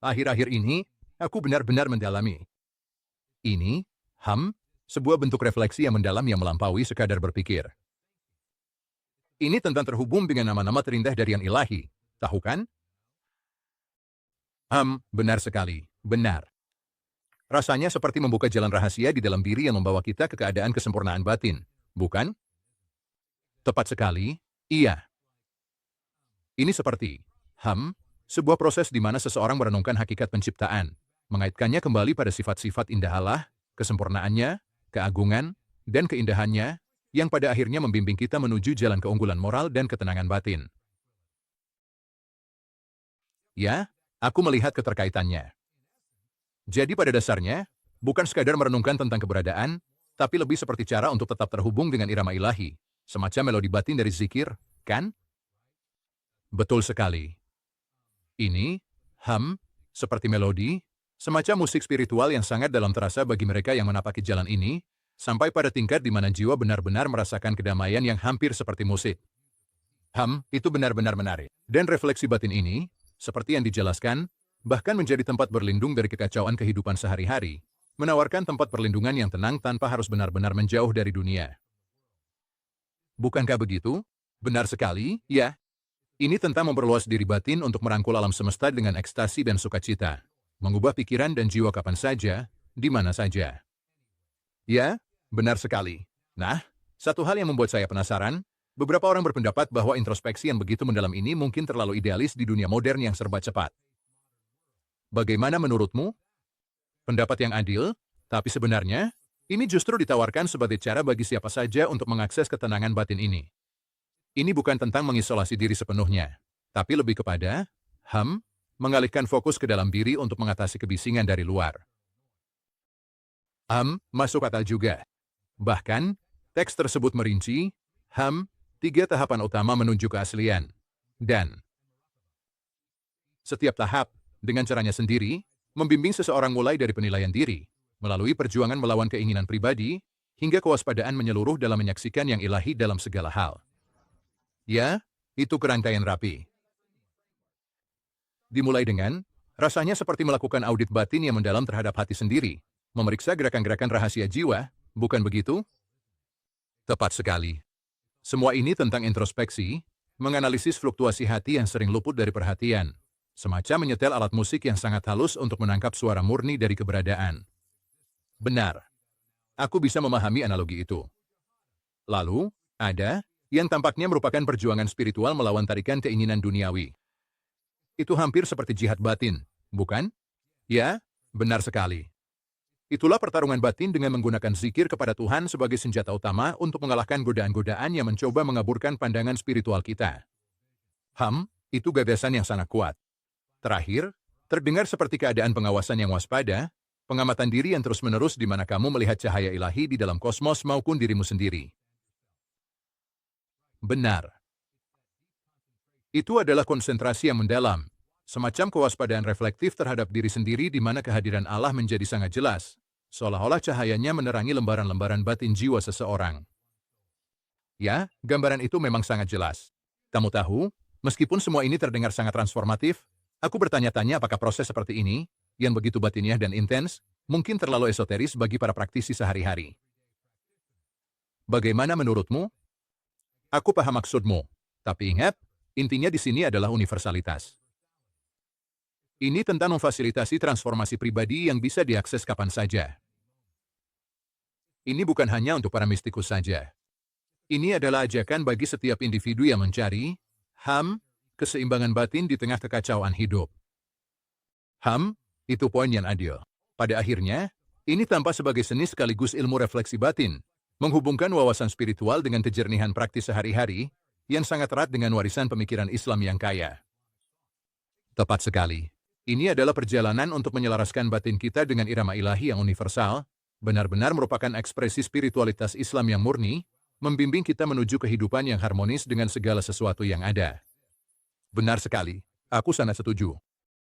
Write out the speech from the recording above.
Akhir-akhir ini, aku benar-benar mendalami. Ini, sebuah bentuk refleksi yang mendalam yang melampaui sekadar berpikir. Ini tentang terhubung dengan nama-nama terindah dari yang ilahi. Tahu kan? Benar sekali. Benar. Rasanya seperti membuka jalan rahasia di dalam diri yang membawa kita ke keadaan kesempurnaan batin. Bukan? Tepat sekali. Iya. Ini seperti, sebuah proses di mana seseorang merenungkan hakikat penciptaan, mengaitkannya kembali pada sifat-sifat indah Allah, kesempurnaannya, keagungan, dan keindahannya, yang pada akhirnya membimbing kita menuju jalan keunggulan moral dan ketenangan batin. Ya, aku melihat keterkaitannya. Jadi pada dasarnya, bukan sekadar merenungkan tentang keberadaan, tapi lebih seperti cara untuk tetap terhubung dengan irama ilahi, semacam melodi batin dari zikir, kan? Betul sekali. Ini, seperti melodi, semacam musik spiritual yang sangat dalam terasa bagi mereka yang menapaki jalan ini, sampai pada tingkat di mana jiwa benar-benar merasakan kedamaian yang hampir seperti musik. Itu benar-benar menarik. Dan refleksi batin ini, seperti yang dijelaskan, bahkan menjadi tempat berlindung dari kekacauan kehidupan sehari-hari, menawarkan tempat perlindungan yang tenang tanpa harus benar-benar menjauh dari dunia. Bukankah begitu? Benar sekali, ya. Ini tentang memperluas diri batin untuk merangkul alam semesta dengan ekstasi dan sukacita, mengubah pikiran dan jiwa kapan saja, di mana saja. Ya, benar sekali. Nah, satu hal yang membuat saya penasaran, beberapa orang berpendapat bahwa introspeksi yang begitu mendalam ini mungkin terlalu idealis di dunia modern yang serba cepat. Bagaimana menurutmu? Pendapat yang adil, tapi sebenarnya, ini justru ditawarkan sebagai cara bagi siapa saja untuk mengakses ketenangan batin ini. Ini bukan tentang mengisolasi diri sepenuhnya, tapi lebih kepada, mengalihkan fokus ke dalam diri untuk mengatasi kebisingan dari luar. Masuk akal juga. Bahkan, teks tersebut merinci, 3 tahapan utama menuju keaslian. Dan setiap tahap, dengan caranya sendiri, membimbing seseorang mulai dari penilaian diri, melalui perjuangan melawan keinginan pribadi, hingga kewaspadaan menyeluruh dalam menyaksikan yang ilahi dalam segala hal. Ya, itu kerangkaian rapi. Dimulai dengan, rasanya seperti melakukan audit batin yang mendalam terhadap hati sendiri, memeriksa gerakan-gerakan rahasia jiwa, bukan begitu? Tepat sekali. Semua ini tentang introspeksi, menganalisis fluktuasi hati yang sering luput dari perhatian, semacam menyetel alat musik yang sangat halus untuk menangkap suara murni dari keberadaan. Benar. Aku bisa memahami analogi itu. Lalu, ada yang tampaknya merupakan perjuangan spiritual melawan tarikan keinginan duniawi. Itu hampir seperti jihad batin, bukan? Ya, benar sekali. Itulah pertarungan batin dengan menggunakan zikir kepada Tuhan sebagai senjata utama untuk mengalahkan godaan-godaan yang mencoba mengaburkan pandangan spiritual kita. Itu gagasan yang sangat kuat. Terakhir, terdengar seperti keadaan pengawasan yang waspada, pengamatan diri yang terus-menerus di mana kamu melihat cahaya ilahi di dalam kosmos maupun dirimu sendiri. Benar. Itu adalah konsentrasi yang mendalam, semacam kewaspadaan reflektif terhadap diri sendiri di mana kehadiran Allah menjadi sangat jelas, seolah-olah cahayanya menerangi lembaran-lembaran batin jiwa seseorang. Ya, gambaran itu memang sangat jelas. Kamu tahu, meskipun semua ini terdengar sangat transformatif, aku bertanya-tanya apakah proses seperti ini, yang begitu batiniah dan intens, mungkin terlalu esoteris bagi para praktisi sehari-hari. Bagaimana menurutmu? Aku paham maksudmu, tapi ingat, intinya di sini adalah universalitas. Ini tentang memfasilitasi transformasi pribadi yang bisa diakses kapan saja. Ini bukan hanya untuk para mistikus saja. Ini adalah ajakan bagi setiap individu yang mencari, keseimbangan batin di tengah kekacauan hidup. Itu poin yang adil. Pada akhirnya, ini tampak sebagai seni sekaligus ilmu refleksi batin, menghubungkan wawasan spiritual dengan kejernihan praktis sehari-hari, yang sangat erat dengan warisan pemikiran Islam yang kaya. Tepat sekali. Ini adalah perjalanan untuk menyelaraskan batin kita dengan irama ilahi yang universal, benar-benar merupakan ekspresi spiritualitas Islam yang murni, membimbing kita menuju kehidupan yang harmonis dengan segala sesuatu yang ada. Benar sekali. Aku sangat setuju.